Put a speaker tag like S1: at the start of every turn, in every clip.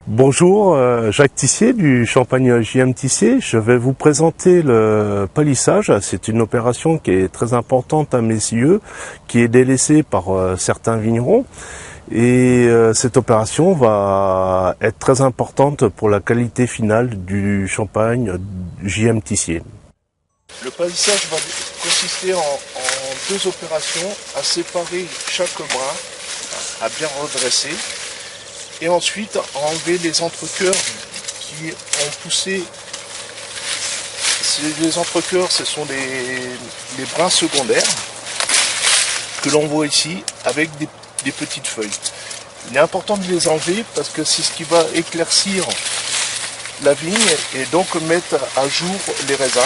S1: Bonjour, Jacques Tissier du Champagne JM Tissier. Je vais vous présenter le palissage. C'est une opération qui est très importante à mes yeux, qui est délaissée par certains vignerons. Et cette opération va être très importante pour la qualité finale du champagne JM Tissier.
S2: Le palissage va consister en deux opérations, à séparer chaque brin, à bien redresser, et ensuite enlever les entrecœurs qui ont poussé. Les entrecœurs, ce sont les brins secondaires que l'on voit ici avec des petites feuilles. Il est important de les enlever parce que c'est ce qui va éclaircir la vigne et donc mettre à jour les raisins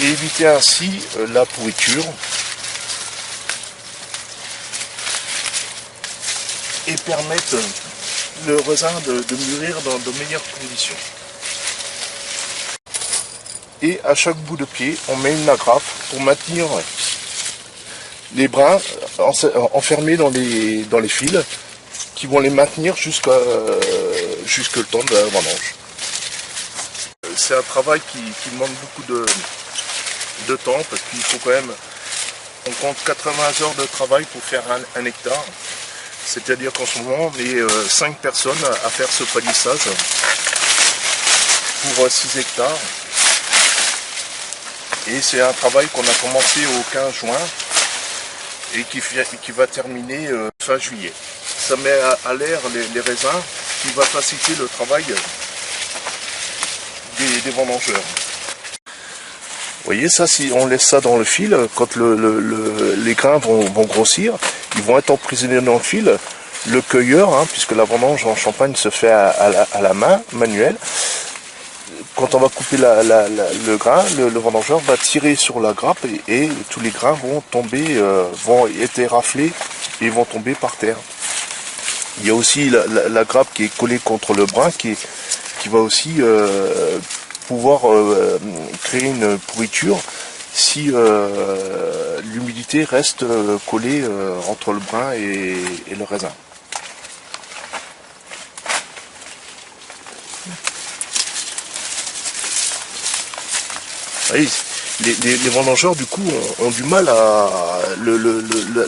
S2: et éviter ainsi la pourriture et permettre le raisin de mûrir dans de meilleures conditions. Et à chaque bout de pied, on met une agrafe pour maintenir les brins enfermés dans les fils qui vont les maintenir jusque le temps de la vendange. C'est un travail qui demande beaucoup de temps parce qu'il faut quand même, on compte 80 heures de travail pour faire un hectare. C'est-à-dire qu'en ce moment, on est 5 personnes à faire ce palissage pour 6 hectares. Et c'est un travail qu'on a commencé au 15 juin et qui va terminer fin juillet. Ça met à l'air les raisins qui va faciliter le travail des vendangeurs. Vous voyez ça, si on laisse ça dans le fil, quand les grains vont grossir, ils vont être emprisonnés dans le fil. Le cueilleur, puisque la vendange en Champagne se fait à la main, manuelle, quand on va couper le grain, le vendangeur va tirer sur la grappe et tous les grains vont tomber, vont être éraflés et vont tomber par terre. Il y a aussi la grappe qui est collée contre le brin qui va aussi pouvoir créer une pourriture si l'humidité reste collée entre le brin et le raisin. Oui, les vendangeurs du coup ont du mal à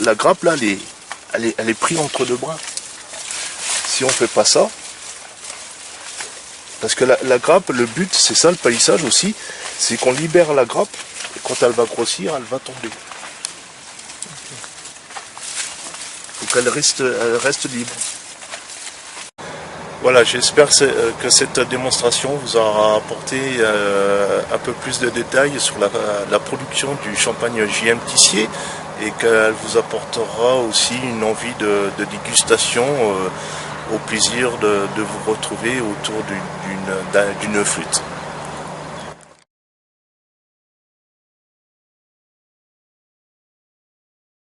S2: la grappe là, elle est prise entre deux brins. Si on fait pas ça, parce que la grappe, le but, c'est ça le palissage aussi, c'est qu'on libère la grappe, et quand elle va grossir, elle va tomber. Donc elle reste libre. Voilà, j'espère que cette démonstration vous aura apporté un peu plus de détails sur la production du champagne JM Tissier et qu'elle vous apportera aussi une envie de dégustation au plaisir de vous retrouver autour d'une flûte.